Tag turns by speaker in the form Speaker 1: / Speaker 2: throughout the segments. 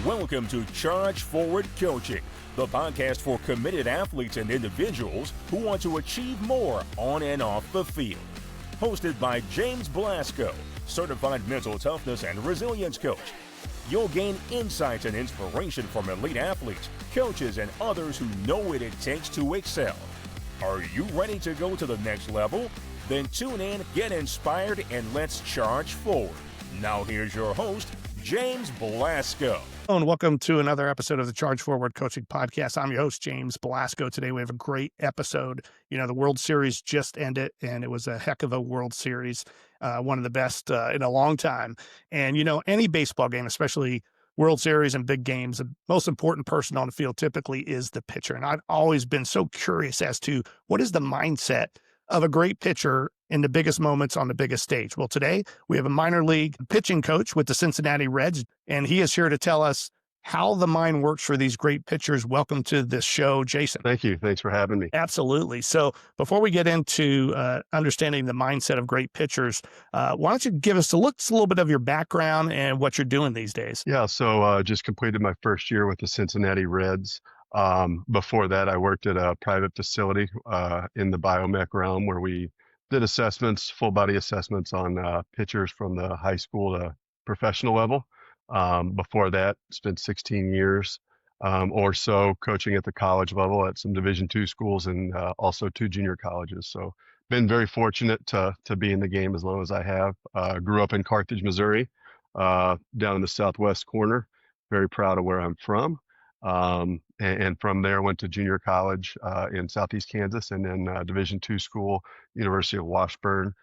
Speaker 1: Welcome to Charge Forward Coaching, the podcast for committed athletes and individuals who want to achieve more on and off the field. Hosted by James Blasco, certified mental toughness and resilience coach. You'll gain insights and inspiration from elite athletes, coaches, and others who know what it takes to excel. Are you ready to go to the next level? Then tune in, get inspired, and let's charge forward. Now here's your host, James Blasco.
Speaker 2: And welcome to another episode of the Charge Forward Coaching Podcast. I'm your host, James Blasco. Today we have a great episode. You know, the World Series just ended, and it was a heck of a World Series, one of the best in a long time. And, you know, any baseball game, especially World Series and big games, the most important person on the field typically is the pitcher. And I've always been so curious as to what is the mindset of a great pitcher in the biggest moments on the biggest stage. Well, today we have a minor league pitching coach with the Cincinnati Reds, and he is here to tell us how the mind works for these great pitchers. Welcome to this show, Jason.
Speaker 3: Thank you. Thanks for having me.
Speaker 2: Absolutely. So before we get into understanding the mindset of great pitchers, why don't you give us a little bit of your background and what you're doing these days?
Speaker 3: Yeah, so just completed my first year with the Cincinnati Reds. Before that, I worked at a private facility in the biomech realm where we did assessments, full body assessments on pitchers from the high school to professional level. Before that, spent 16 years or so coaching at the college level at some Division II schools and also 2 junior colleges. So been very fortunate to be in the game as long as I have. Grew up in Carthage, Missouri, down in the southwest corner. Very proud of where I'm from. And from there went to junior college in Southeast Kansas, and then Division II school, University of Washburn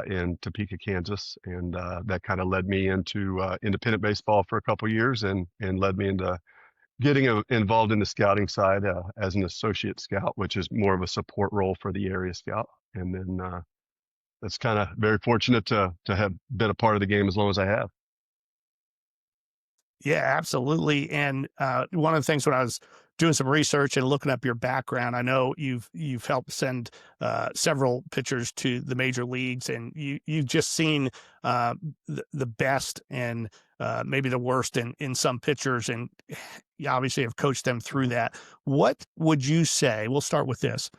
Speaker 3: in Topeka, Kansas. And that kind of led me into independent baseball for a couple years and led me into getting involved in the scouting side as an associate scout, which is more of a support role for the area scout. And then that's kind of very fortunate to have been a part of the game as long as I have.
Speaker 2: Yeah, absolutely. And one of the things when I was doing some research and looking up your background, I know you've helped send several pitchers to the major leagues, and you've just seen the best and maybe the worst in some pitchers, and you obviously have coached them through that. What would you say? We'll start with this.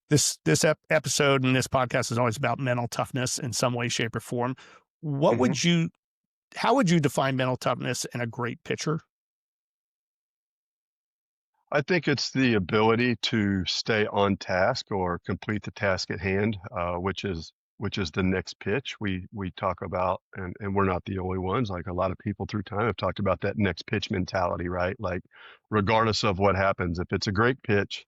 Speaker 2: This episode and this podcast is always about mental toughness in some way, shape, or form. What would how would you define mental toughness in a great pitcher?
Speaker 3: I think it's the ability to stay on task or complete the task at hand, which is the next pitch we talk about, and we're not the only ones. Like a lot of people through time have talked about that next pitch mentality, right? Like regardless of what happens, if it's a great pitch,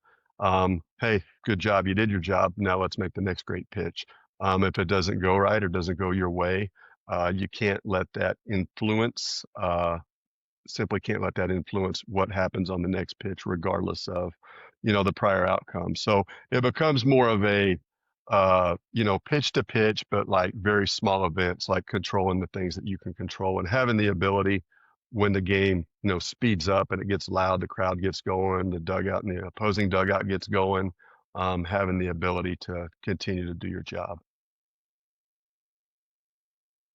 Speaker 3: hey, good job, you did your job. Now let's make the next great pitch. If it doesn't go right or doesn't go your way, you can't let that influence, simply can't let that influence what happens on the next pitch, regardless of, the prior outcome. So it becomes more of a, pitch to pitch, but like very small events, like controlling the things that you can control and having the ability when the game, speeds up and it gets loud, the crowd gets going, the dugout and the opposing dugout gets going, having the ability to continue to do your job.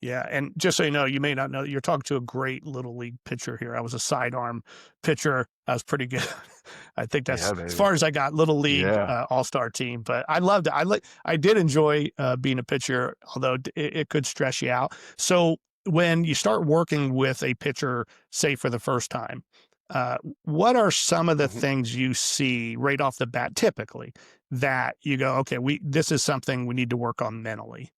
Speaker 2: Yeah, and just so you know, you may not know, you're talking to a great little league pitcher here. I was a sidearm pitcher. I was pretty good. I think that's as far as I got. Little league all-star team, but I loved it. I did enjoy being a pitcher, although it could stress you out. So when you start working with a pitcher, say for the first time, what are some of the things you see right off the bat, typically, that you go, okay, this is something we need to work on mentally?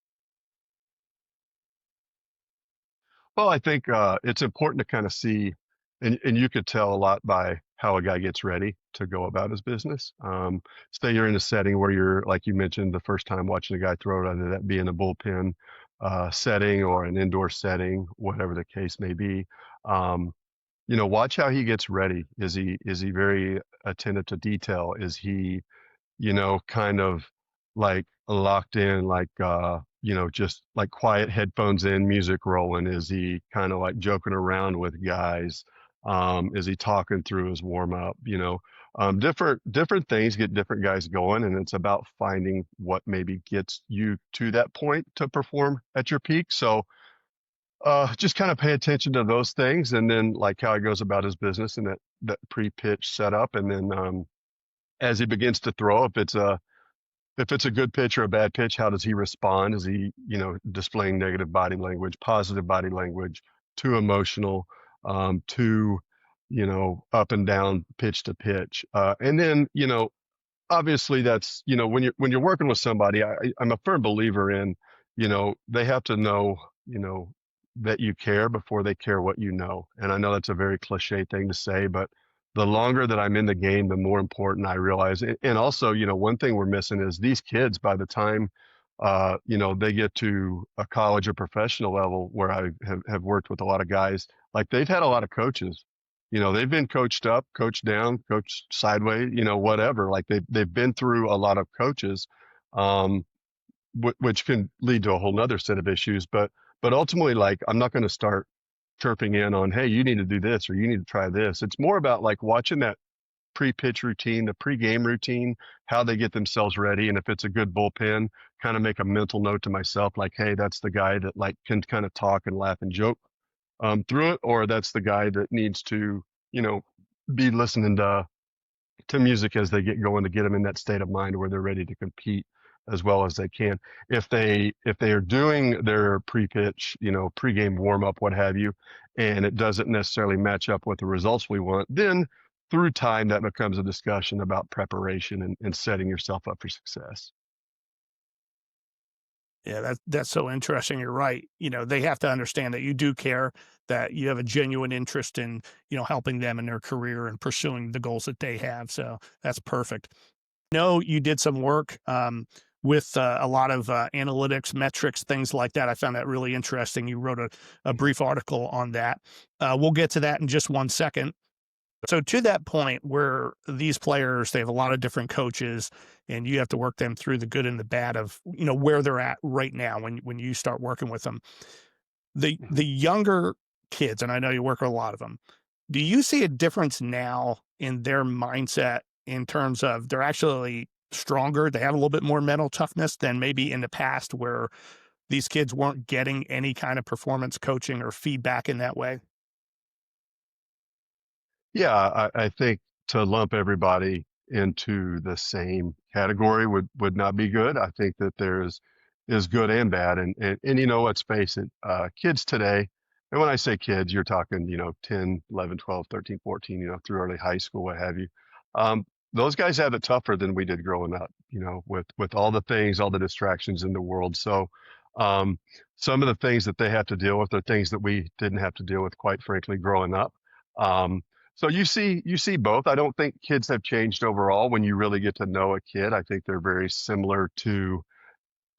Speaker 3: Well, I think it's important to kind of see, and you could tell a lot by how a guy gets ready to go about his business. Say you're in a setting where you're, like you mentioned, the first time watching a guy throw, whether that be in a bullpen setting or an indoor setting, whatever the case may be. Watch how he gets ready. Is he very attentive to detail? Is he, kind of like locked in, like just like quiet headphones in, music rolling? Is he kind of like joking around with guys? Is he talking through his warm up? Different things get different guys going, and it's about finding what maybe gets you to that point to perform at your peak. So Just kind of pay attention to those things, and then like how he goes about his business and that pre-pitch setup, and then as he begins to throw, if it's a good pitch or a bad pitch, how does he respond? Is he, displaying negative body language, positive body language, too emotional, too, up and down pitch to pitch? And then, obviously that's, when you're working with somebody, I'm a firm believer in, they have to know, you know, that you care before they care what you know. And I know that's a very cliche thing to say, but the longer that I'm in the game, the more important I realize. And also, one thing we're missing is these kids, by the time, they get to a college or professional level where I have worked with a lot of guys, like they've had a lot of coaches. They've been coached up, coached down, coached sideways, whatever. Like they've been through a lot of coaches, um, which can lead to a whole nother set of issues. But ultimately, like I'm not going to start chirping in on, hey, you need to do this or you need to try this. It's more about like watching that pre-pitch routine, the pre-game routine, how they get themselves ready. And if it's a good bullpen, kind of make a mental note to myself, like, hey, that's the guy that like can kind of talk and laugh and joke through it, or that's the guy that needs to, you know, be listening to music as they get going to get them in that state of mind where they're ready to compete as well as they can. If they are doing their pre-pitch, pre-game warm up, what have you, and it doesn't necessarily match up with the results we want, then through time that becomes a discussion about preparation and setting yourself up for success.
Speaker 2: Yeah, that's so interesting. You're right. They have to understand that you do care, that you have a genuine interest in, helping them in their career and pursuing the goals that they have. So that's perfect. You did some work with a lot of analytics, metrics, things like that. I found that really interesting. You wrote a brief article on that. We'll get to that in just one second. So to that point where these players, they have a lot of different coaches and you have to work them through the good and the bad of, where they're at right now when you start working with them. The younger kids, and I know you work with a lot of them, do you see a difference now in their mindset in terms of they're actually stronger, they have a little bit more mental toughness than maybe in the past where these kids weren't getting any kind of performance coaching or feedback in that way?
Speaker 3: Yeah, I think to lump everybody into the same category would not be good. I think that is good and bad. And let's face it, kids today, and when I say kids, you're talking, 10, 11, 12, 13, 14, through early high school, what have you. Um, those guys have it tougher than we did growing up, with all the things, all the distractions in the world. So, um, some of the things that they have to deal with are things that we didn't have to deal with, quite frankly, growing up. Um, so you see both. I don't think kids have changed overall. When you really get to know a kid, I think they're very similar to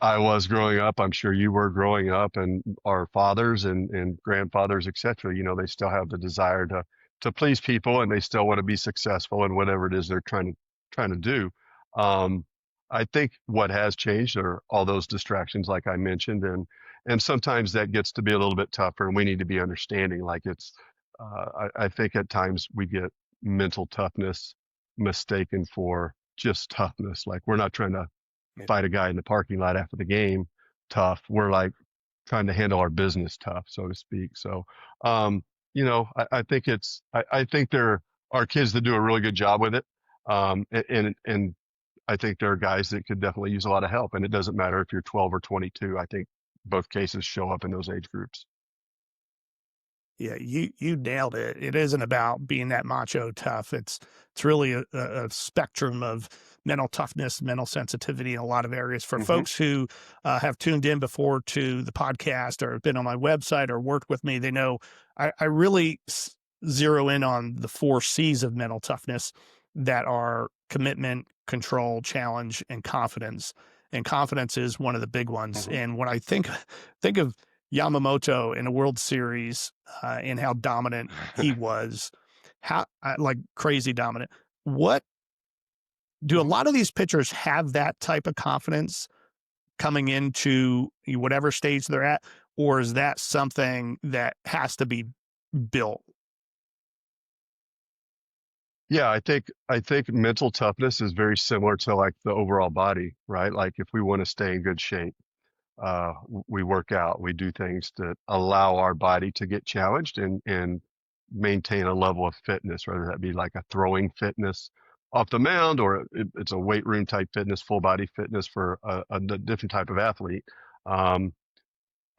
Speaker 3: I was growing up. I'm sure you were growing up, and our fathers and grandfathers, etc. They still have the desire to please people, and they still want to be successful in whatever it is they're trying to do. Um, I think what has changed are all those distractions, like I mentioned, and sometimes that gets to be a little bit tougher, and we need to be understanding. Like I think at times we get mental toughness mistaken for just toughness. Like we're not trying to
Speaker 2: Yeah.
Speaker 3: fight a guy in the parking lot after the game tough. We're like trying to handle our business tough, so to speak. So, I think I think there are kids that do a really good job with it. And I think there are guys that could definitely use a lot of help. And it doesn't matter if you're 12 or 22. I think both cases show up in those age groups.
Speaker 2: Yeah, you nailed it. It isn't about being that macho tough. It's really a spectrum of mental toughness, mental sensitivity in a lot of areas. For
Speaker 3: Hmm.
Speaker 2: folks who have tuned in before to the podcast or been on my website or worked with me, they know I really zero in on the 4 C's of mental toughness that are commitment, control, challenge, and confidence. And confidence is one of the big ones.
Speaker 3: Hmm.
Speaker 2: And when I think of Yamamoto in a World Series and how dominant he was, how like crazy dominant. What do a
Speaker 3: Hmm.
Speaker 2: lot of these pitchers have that type of confidence coming into whatever stage they're at, or is that something that has to be built?
Speaker 3: Yeah, I think mental toughness is very similar to like the overall body, right? Like if we want to stay in good shape. we work out, we do things that allow our body to get challenged and maintain a level of fitness, whether that be like a throwing fitness off the mound or it's a weight room type fitness, full body fitness for a different type of athlete. Um,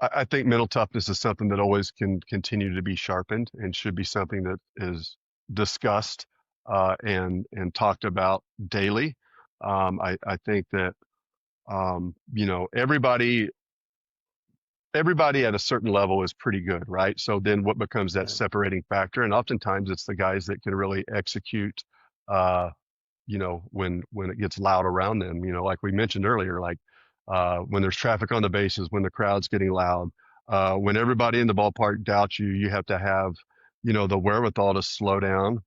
Speaker 3: I think mental toughness is something that always can continue to be sharpened and should be something that is discussed and talked about daily. I think that everybody at a certain level is pretty good, right? So then what becomes that
Speaker 2: Right.
Speaker 3: separating factor? And oftentimes it's the guys that can really execute, uh, when it gets loud around them, like we mentioned earlier, like when there's traffic on the bases, when the crowd's getting loud, when everybody in the ballpark doubts you, you have to have, the wherewithal to slow down,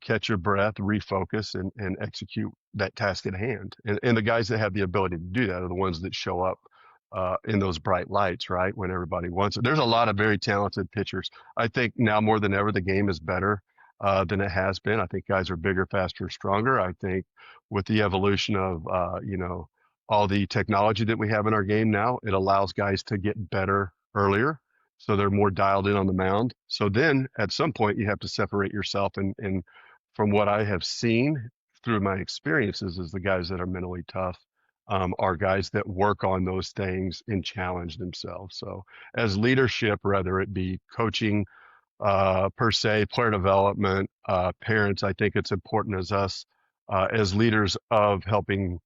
Speaker 3: catch your breath, refocus, and execute that task at hand. And the guys that have the ability to do that are the ones that show up in those bright lights, right? When everybody wants it. There's a lot of very talented pitchers. I think now more than ever, the game is better than it has been. I think guys are bigger, faster, stronger. I think with the evolution of, all the technology that we have in our game now, it allows guys to get better earlier. So they're more dialed in on the mound. So then at some point you have to separate yourself. And from what I have seen through my experiences is the guys that are mentally tough are guys that work on those things and challenge themselves. So as leadership, whether it be coaching, per se, player development, parents, I think it's important as us, as leaders of helping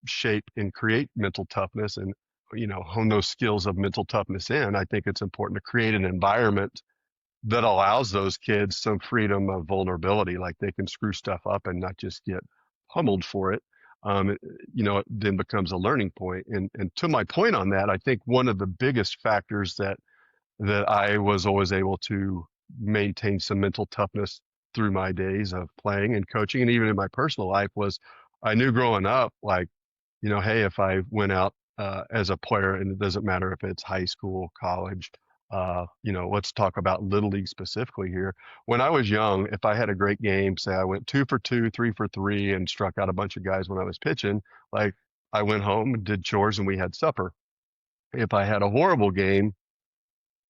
Speaker 3: shape and create mental toughness and, hone those skills of mental toughness in. I think it's important to create an environment that allows those kids some freedom of vulnerability, like they can screw stuff up and not just get pummeled for it. It then becomes a learning point. And to my point on that, I think one of the biggest factors that I was always able to maintain some mental toughness through my days of playing and coaching, and even in my personal life, was I knew growing up, like, hey, if I went out as a player, and it doesn't matter if it's high school, college, let's talk about Little League specifically here. When I was young, if I had a great game, say I went 2 for 2, 3 for 3, and struck out a bunch of guys when I was pitching, like I went home, did chores, and we had supper. If I had a horrible game,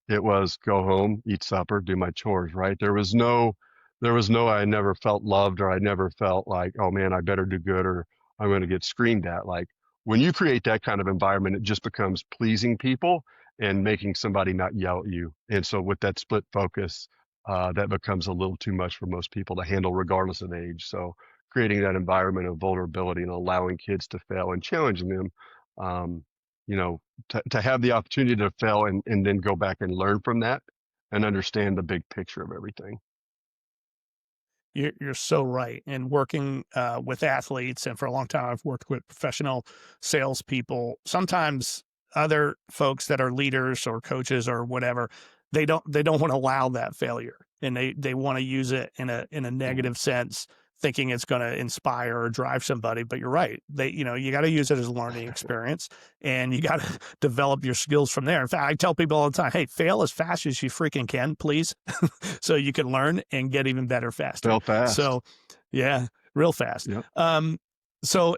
Speaker 3: it was go home, eat supper, do my chores, right? There was no, I never felt loved or I never felt like, oh man, I better do good or I'm going to get screamed at. Like when you create that kind of environment, it just becomes pleasing people and making somebody not yell at you. And so with that split focus, that becomes a little too much for most people to handle regardless of age. So creating that environment of vulnerability and allowing kids to fail and challenging them, um, to have the opportunity to fail and then go back and learn from that and understand the big picture of everything.
Speaker 2: You're so right. And working with athletes, and for a long time, I've worked with professional salespeople. Sometimes other folks that are leaders or coaches or whatever, they don't want to allow that failure, and they want to use it in a
Speaker 3: Mhm.
Speaker 2: negative sense, thinking it's going to inspire or drive somebody. But you're right. You got to use it as a learning experience, and you got to develop your skills from there. In fact, I tell people all the time, hey, fail as fast as you freaking can, please, so you can learn and get even better faster.
Speaker 3: Fail fast.
Speaker 2: So, yeah, real fast.
Speaker 3: Yep.
Speaker 2: So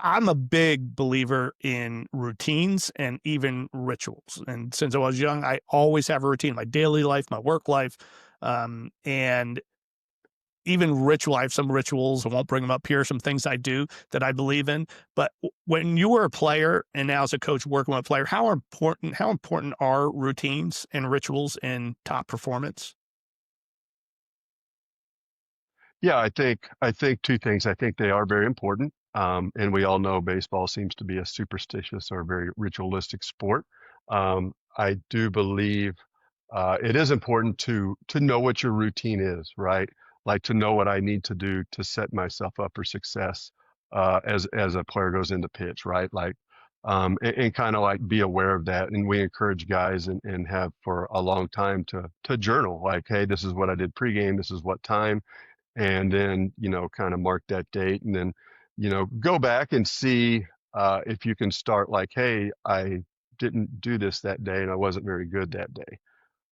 Speaker 2: I'm a big believer in routines and even rituals. And since I was young, I always have a routine, my daily life, my work life, and even ritual. I have some rituals. I won't bring them up here. Some things I do that I believe in. But when you were a player and now as a coach working with a player, how important are routines and rituals in top performance?
Speaker 3: Yeah, I think two things. I think they are very important. And we all know baseball seems to be a superstitious or very ritualistic sport. I do believe it is important to know what your routine is, right? Like to know what I need to do to set myself up for success as a player goes into pitch, right? Like and kind of like be aware of that. And we encourage guys and have for a long time to journal, like, hey, this is what I did pregame, this is what time, and then kind of mark that date and then go back and see if you can start like, hey, I didn't do this that day and I wasn't very good that day,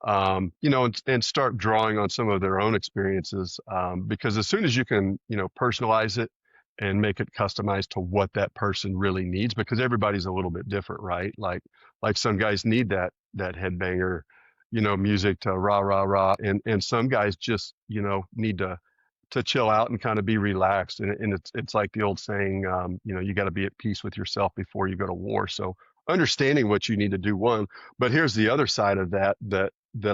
Speaker 3: and start drawing on some of their own experiences, because as soon as you can personalize it and make it customized to what that person really needs, because everybody's a little bit different, right? Like some guys need that headbanger, music to rah rah rah, and some guys just need to chill out and kind of be relaxed. And it's like the old saying, you got to be at peace with yourself before you go to war. So understanding what you need to do, one, but here's the other side of that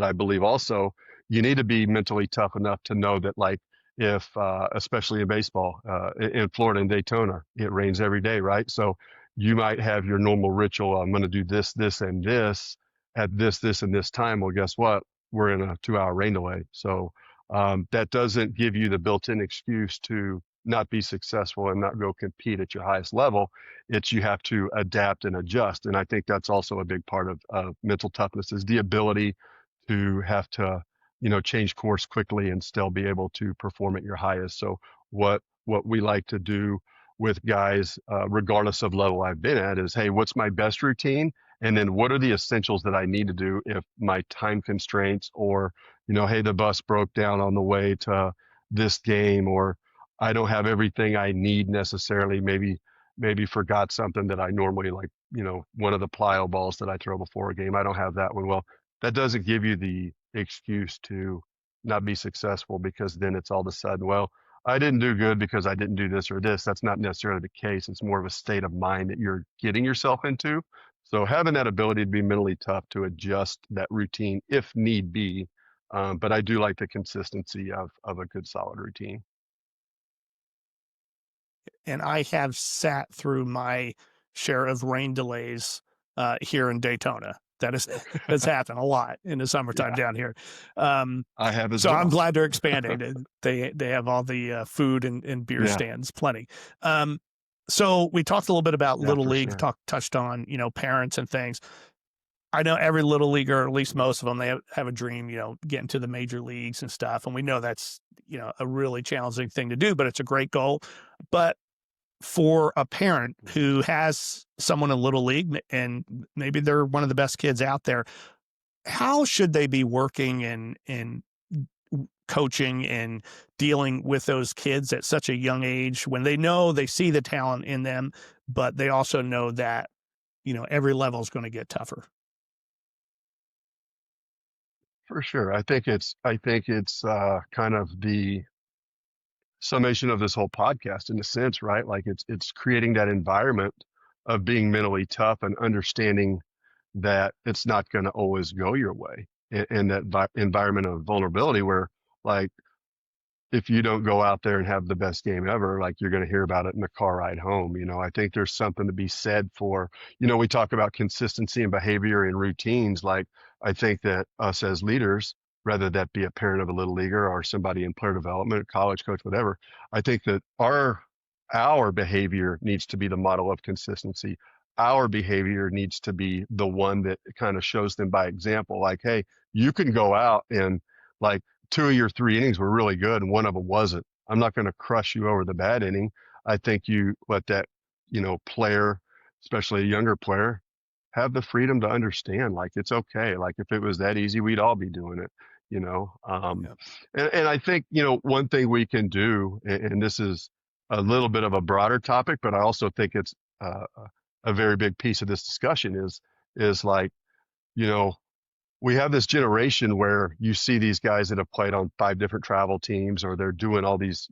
Speaker 3: I believe also, you need to be mentally tough enough to know that, like, if especially in baseball, in Florida and Daytona, it rains every day, right? So you might have your normal ritual. I'm going to do this, this, and this at this, and this time. Well, guess what? We're in a 2-hour rain delay. So that doesn't give you the built-in excuse to not be successful and not go compete at your highest level. It's you have to adapt and adjust. And I think that's also a big part of mental toughness, is the ability to have to, change course quickly and still be able to perform at your highest. So what we like to do with guys, regardless of level I've been at, is, hey, what's my best routine? And then what are the essentials that I need to do if my time constraints, or, hey, the bus broke down on the way to this game, or I don't have everything I need necessarily, maybe forgot something that I normally, like, one of the plyo balls that I throw before a game, I don't have that one. Well, that doesn't give you the excuse to not be successful, because then it's all of a sudden, well, I didn't do good because I didn't do this or this. That's not necessarily the case. It's more of a state of mind that you're getting yourself into. So having that ability to be mentally tough to adjust that routine if need be. But I do like the consistency of a good solid routine.
Speaker 2: And I have sat through my share of rain delays here in Daytona. That's happened a lot in the summertime down here.
Speaker 3: I have as
Speaker 2: so
Speaker 3: well.
Speaker 2: I'm glad they're expanding. They have all the food and beer stands, plenty. So we talked a little bit about Little League,
Speaker 3: Sure.
Speaker 2: touched on, parents and things. I know every little leaguer, or at least most of them, they have a dream, getting to the major leagues and stuff. And we know that's, a really challenging thing to do, but it's a great goal. But for a parent who has someone in Little League and maybe they're one of the best kids out there, how should they be working and coaching and dealing with those kids at such a young age, when they see the talent in them, but they also know that, every level is going to get tougher?
Speaker 3: For sure. I think it's kind of the summation of this whole podcast in a sense, right? Like it's creating that environment of being mentally tough and understanding that it's not going to always go your way, and that environment of vulnerability where, like, if you don't go out there and have the best game ever, like, you're going to hear about it in the car ride home. I think there's something to be said for, we talk about consistency and behavior and routines. Like, I think that us as leaders, whether that be a parent of a little leaguer or somebody in player development, college coach, whatever, I think that our behavior needs to be the model of consistency. Our behavior needs to be the one that kind of shows them by example. Like, hey, you can go out and, like, 2 of your 3 innings were really good and one of them wasn't. I'm not going to crush you over the bad inning. I think you let that, player, especially a younger player, have the freedom to understand, like, it's okay. Like, if it was that easy, we'd all be doing it, and I think, one thing we can do, and this is a little bit of a broader topic, but I also think it's a very big piece of this discussion is like, we have this generation where you see these guys that have played on 5 different travel teams, or they're doing all these,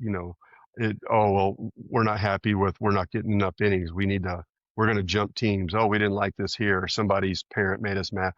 Speaker 3: oh, well, we're not happy we're not getting enough innings. We're going to jump teams. Oh, we didn't like this here. Or somebody's parent made us mad.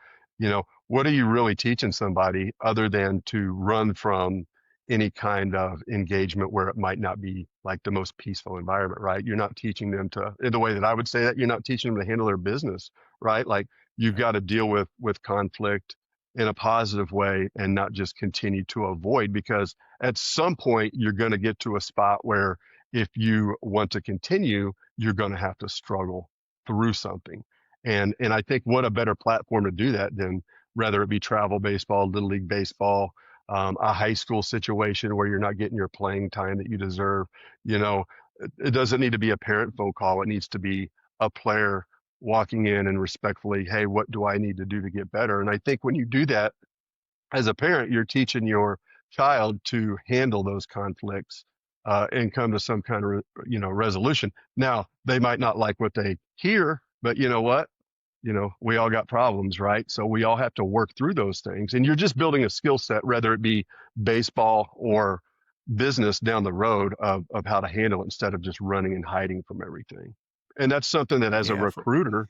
Speaker 3: What are you really teaching somebody other than to run from any kind of engagement where it might not be like the most peaceful environment, right? You're not teaching them to, in the way that I would say that, you're not teaching them to handle their business, right? Like, you've got to deal with conflict in a positive way and not just continue to avoid, because at some point you're going to get to a spot where, if you want to continue, you're going to have to struggle through something. And I think what a better platform to do that than, whether it be travel baseball, Little League baseball, a high school situation where you're not getting your playing time that you deserve. It doesn't need to be a parent phone call. It needs to be a player walking in and respectfully, hey, what do I need to do to get better? And I think when you do that as a parent, you're teaching your child to handle those conflicts and come to some kind of, resolution. Now, they might not like what they hear, but you know what? We all got problems, right? So we all have to work through those things. And you're just building a skill set, whether it be baseball or business down the road of how to handle it instead of just running and hiding from everything. And that's something that as a
Speaker 2: Yeah.
Speaker 3: recruiter,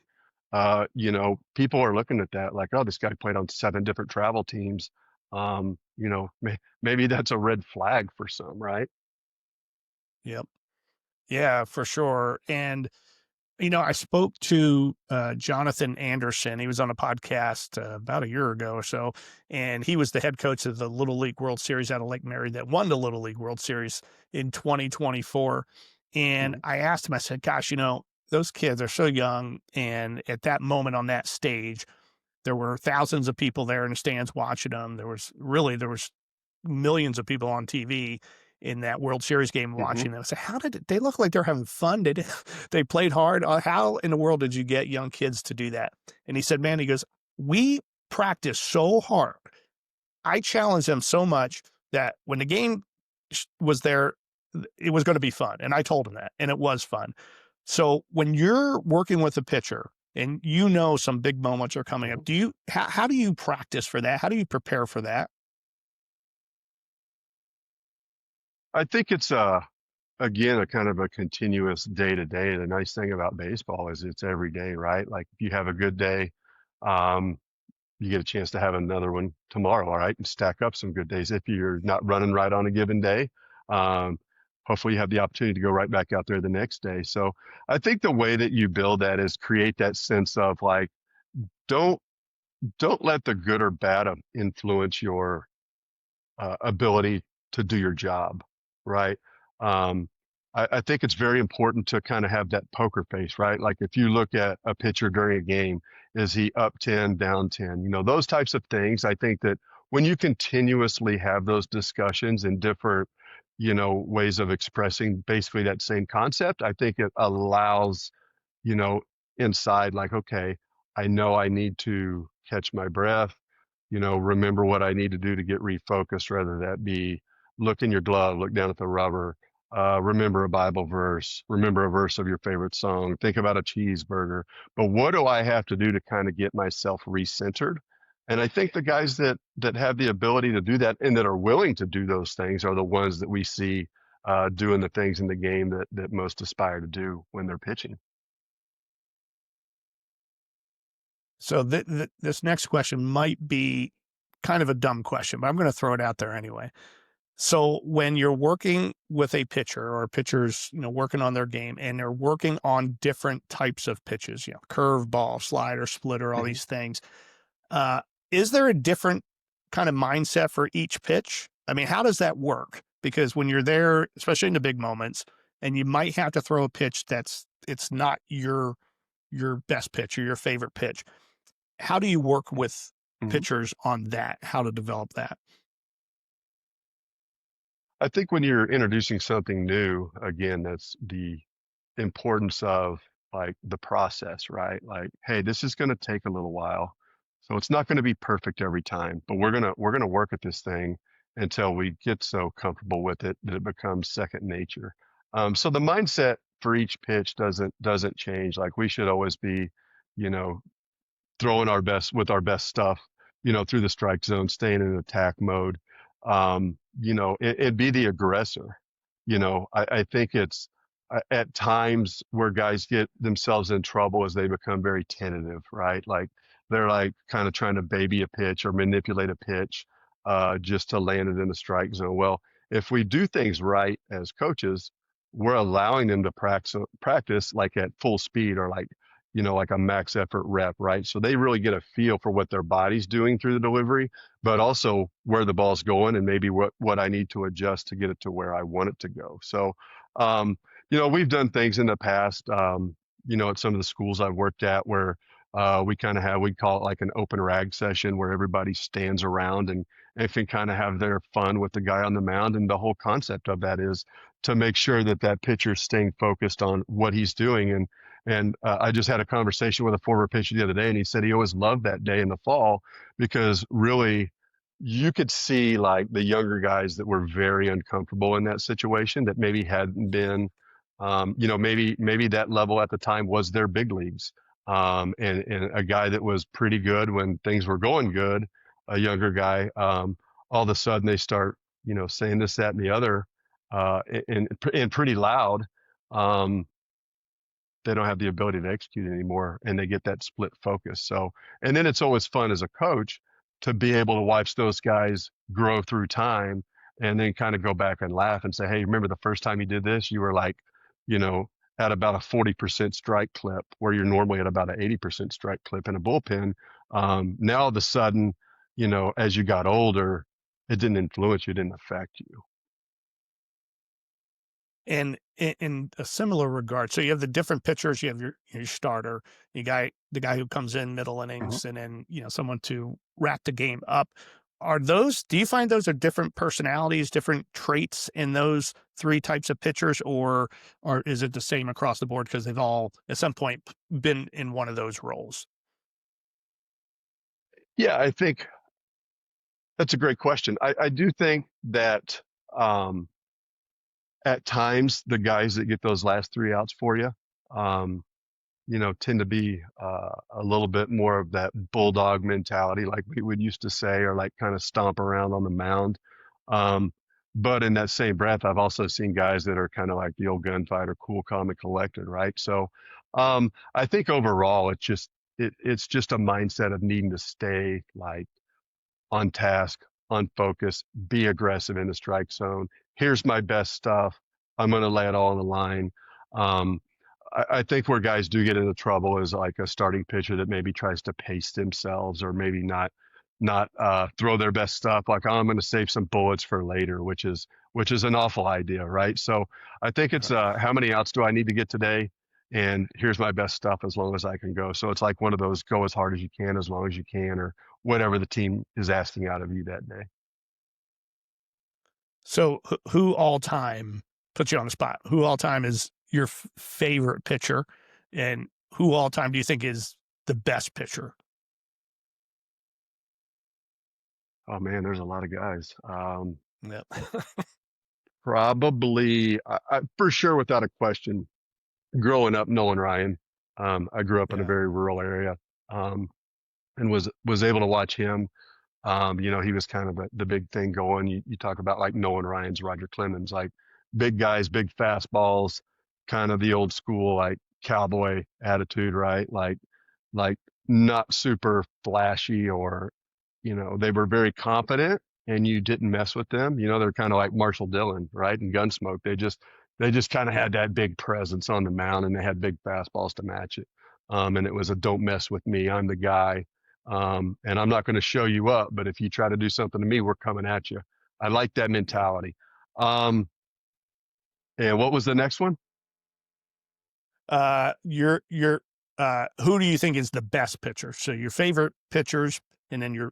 Speaker 3: people are looking at that like, oh, this guy played on 7 different travel teams. Maybe that's a red flag for some, right?
Speaker 2: Yep. Yeah, for sure. And I spoke to Jonathan Anderson. He was on a podcast about a year ago or so, and he was the head coach of the Little League World Series out of Lake Mary that won the Little League World Series in 2024. And
Speaker 3: Mhm.
Speaker 2: I asked him, I said, gosh, those kids are so young. And at that moment on that stage, there were thousands of people there in the stands watching them. There was millions of people on TV in that World Series game
Speaker 3: Mhm.
Speaker 2: watching them. I said, how did they look like they're having fun? They played hard? How in the world did you get young kids to do that? And he said, man, he goes, we practice so hard. I challenged them so much that when the game was there, it was going to be fun. And I told him that, and it was fun. So when you're working with a pitcher and some big moments are coming up, how do you practice for that? How do you prepare for that?
Speaker 3: I think it's again a kind of a continuous day to day. The nice thing about baseball is it's every day, right? Like if you have a good day, um, you get a chance to have another one tomorrow, all right, and stack up some good days. If you're not running right on a given day, um, hopefully you have the opportunity to go right back out there the next day. So I think the way that you build that is create that sense of like, don't don't let the good or bad influence your ability to do your job, right? Um, I think it's very important to kind of have that poker face, right? Like if you look at a pitcher during a game, is he up 10, down 10? Those types of things. I think that when you continuously have those discussions in different, ways of expressing basically that same concept, I think it allows, you know, inside, like, okay, I know I need to catch my breath, remember what I need to do to get refocused, whether that be look in your glove, look down at the rubber, remember a Bible verse, remember a verse of your favorite song, think about a cheeseburger. But what do I have to do to kind of get myself recentered? And I think the guys that have the ability to do that and that are willing to do those things are the ones that we see doing the things in the game that most aspire to do when they're pitching.
Speaker 2: So this next question might be kind of a dumb question, but I'm going to throw it out there anyway. So when you're working with a pitcher or a pitcher's, working on their game and they're working on different types of pitches, curve ball, slider, splitter, all
Speaker 3: Mhm.
Speaker 2: these things, uh, is there a different kind of mindset for each pitch? I mean, how does that work? Because when you're there, especially in the big moments, and you might have to throw a pitch it's not your best pitch or your favorite pitch. How do you work with
Speaker 3: Mhm.
Speaker 2: pitchers on that? How to develop that?
Speaker 3: I think when you're introducing something new, again, that's the importance of like the process, right? Like, hey, this is going to take a little while. So it's not going to be perfect every time, but we're going to work at this thing until we get so comfortable with it that it becomes second nature. So the mindset for each pitch doesn't change. Like we should always be, you know, throwing our best with our best stuff, through the strike zone, staying in attack mode, and be the aggressor. I think it's at times where guys get themselves in trouble as they become very tentative, right? Like they're like kind of trying to baby a pitch or manipulate a pitch just to land it in the strike zone. Well, if we do things right as coaches, we're allowing them to practice like at full speed or like a max effort rep, right? So they really get a feel for what their body's doing through the delivery, but also where the ball's going and maybe what I need to adjust to get it to where I want it to go. So, we've done things in the past, at some of the schools I've worked at where we kind of we call it like an open rag session where everybody stands around and can kind of have their fun with the guy on the mound. And the whole concept of that is to make sure that pitcher's staying focused on what he's doing. And I just had a conversation with a former pitcher the other day, and he said he always loved that day in the fall because really you could see like the younger guys that were very uncomfortable in that situation that maybe hadn't been, maybe that level at the time was their big leagues. And a guy that was pretty good when things were going good, a younger guy, all of a sudden they start, saying this, that, and the other, and pretty loud. Um, they don't have the ability to execute anymore, and they get that split focus. So, and then it's always fun as a coach to be able to watch those guys grow through time and then kind of go back and laugh and say, hey, remember the first time you did this, you were like, at about a 40% strike clip where you're normally at about an 80% strike clip in a bullpen. Now all of a sudden, as you got older, it didn't influence you, it didn't affect you.
Speaker 2: And in a similar regard, so you have the different pitchers, you have your starter, the guy who comes in middle innings, and then someone to wrap the game up. Do you find those are different personalities, different traits in those three types of pitchers, or is it the same across the board because they've all at some point been in one of those roles?
Speaker 3: Yeah, I think that's a great question. I do think that at times the guys that get those last three outs for you, um, tend to be a little bit more of that bulldog mentality, like we would used to say, or like kind of stomp around on the mound. Um, but in that same breath, I've also seen guys that are kind of like the old gunfighter, cool, calm, and collected, right? So I think overall, it's just a mindset of needing to stay like on task, on focus, be aggressive in the strike zone. Here's my best stuff. I'm going to lay it all on the line. Um, I think where guys do get into trouble is like a starting pitcher that maybe tries to pace themselves or maybe not throw their best stuff. Like, oh, I'm going to save some bullets for later, which is an awful idea, right? So I think it's how many outs do I need to get today? And here's my best stuff as long as I can go. So it's like one of those go as hard as you can, as long as you can, or whatever the team is asking out of you that day.
Speaker 2: So who all time, put you on the spot, who all time is your favorite pitcher, and who all time do you think is the best pitcher?
Speaker 3: Oh man, there's a lot of guys.
Speaker 2: Yep.
Speaker 3: Probably, for sure, without a question, growing up, Nolan Ryan. I grew up in a very rural area, and was able to watch him. He was kind of the big thing going. You talk about like Nolan Ryan's, Roger Clemens, like big guys, big fastballs, kind of the old school like cowboy attitude, right? Like not super flashy or, they were very confident and you didn't mess with them. They're kind of like Marshall Dillon, right? And Gunsmoke. They just kind of had that big presence on the mound and they had big fastballs to match it. And it was a don't mess with me. I'm the guy. And I'm not going to show you up, but if you try to do something to me, we're coming at you. I like that mentality. And what was the next one?
Speaker 2: Who do you think is the best pitcher? So your favorite pitchers, and then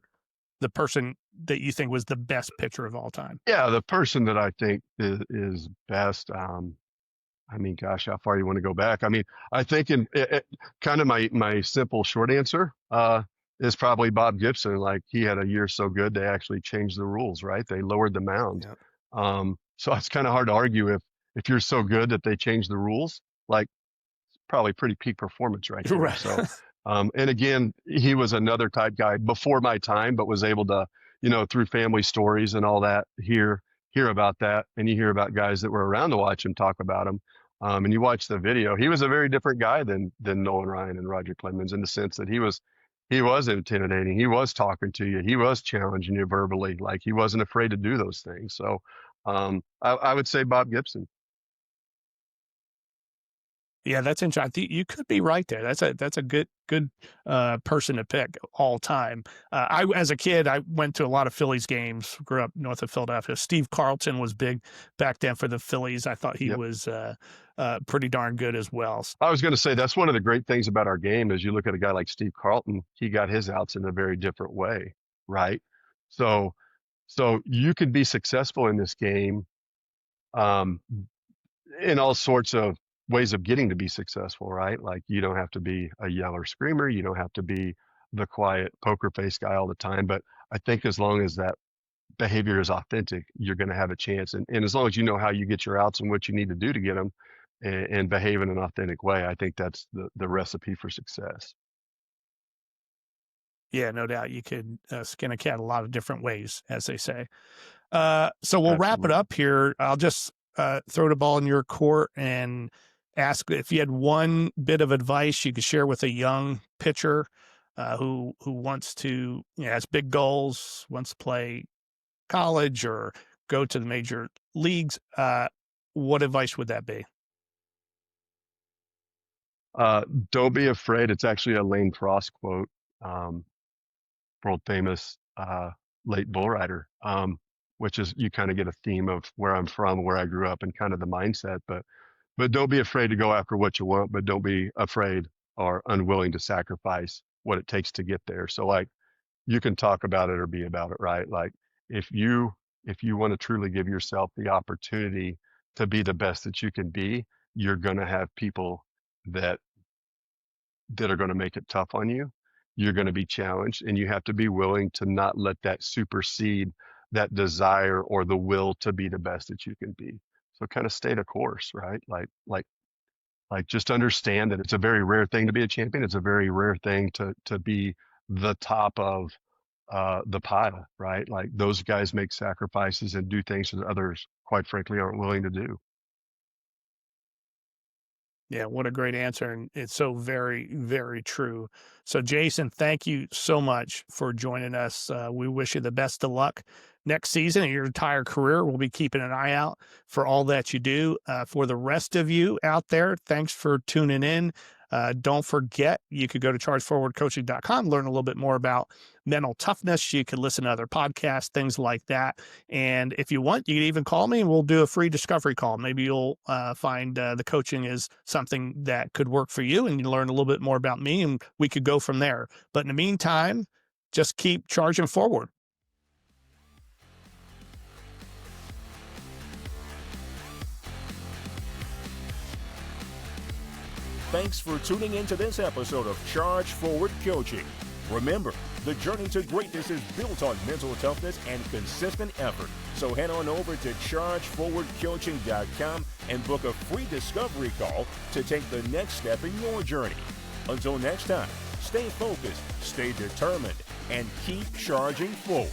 Speaker 2: the person that you think was the best pitcher of all time.
Speaker 3: Yeah, the person that I think is best. Gosh, how far you want to go back? I think in kind of my simple short answer is probably Bob Gibson. Like he had a year so good, they actually changed the rules, right? They lowered the mound. Yep. So it's kind of hard to argue if you're so good that they changed the rules. Like probably pretty peak performance right there.
Speaker 2: Right.
Speaker 3: So, and again, he was another type guy before my time, but was able to, through family stories and all that, hear about that. And you hear about guys that were around to watch him talk about him. And you watch the video, he was a very different guy than Nolan Ryan and Roger Clemens in the sense that he was intimidating. He was talking to you. He was challenging you verbally. Like he wasn't afraid to do those things. So, I would say Bob Gibson.
Speaker 2: Yeah, that's interesting. You could be right there. That's a good person to pick all time. As a kid, I went to a lot of Phillies games. Grew up north of Philadelphia. Steve Carlton was big back then for the Phillies. I thought he was pretty darn good as well.
Speaker 3: I was going to say that's one of the great things about our game is you look at a guy like Steve Carlton. He got his outs in a very different way, right? So you can be successful in this game, in all sorts of ways of getting to be successful, right? Like you don't have to be a yeller screamer. You don't have to be the quiet poker face guy all the time. But I think as long as that behavior is authentic, you're going to have a chance. And as long as you know how you get your outs and what you need to do to get them and behave in an authentic way, I think that's the recipe for success.
Speaker 2: Yeah, no doubt. You could skin a cat a lot of different ways, as they say. So we'll wrap it
Speaker 3: Absolutely.
Speaker 2: up here. I'll just throw the ball in your court and ask if you had one bit of advice you could share with a young pitcher who wants to, has big goals, wants to play college or go to the major leagues. What advice would that be?
Speaker 3: Don't be afraid. It's actually a Lane Frost quote, um, world famous late bull rider, which is you kind of get a theme of where I'm from, where I grew up, and kind of the mindset. But don't be afraid to go after what you want, but don't be afraid or unwilling to sacrifice what it takes to get there. So like you can talk about it or be about it, right? Like if you want to truly give yourself the opportunity to be the best that you can be, you're going to have people that are going to make it tough on you. You're going to be challenged, and you have to be willing to not let that supersede that desire or the will to be the best that you can be. So kind of stay the course, right? Like just understand that it's a very rare thing to be a champion. It's a very rare thing to be the top of the pile, right? Like those guys make sacrifices and do things that others, quite frankly, aren't willing to do.
Speaker 2: Yeah, what a great answer. And it's so very, very true. So, Jason, thank you so much for joining us. We wish you the best of luck next season in your entire career. We'll be keeping an eye out for all that you do. For the rest of you out there, thanks for tuning in. Don't forget, you could go to chargeforwardcoaching.com, learn a little bit more about mental toughness. You can listen to other podcasts, things like that. And if you want, you can even call me and we'll do a free discovery call. Maybe you'll find the coaching is something that could work for you and you learn a little bit more about me and we could go from there. But in the meantime, just keep charging forward.
Speaker 1: Thanks for tuning in to this episode of Charge Forward Coaching. Remember, the journey to greatness is built on mental toughness and consistent effort. So head on over to chargeforwardcoaching.com and book a free discovery call to take the next step in your journey. Until next time, stay focused, stay determined, and keep charging forward.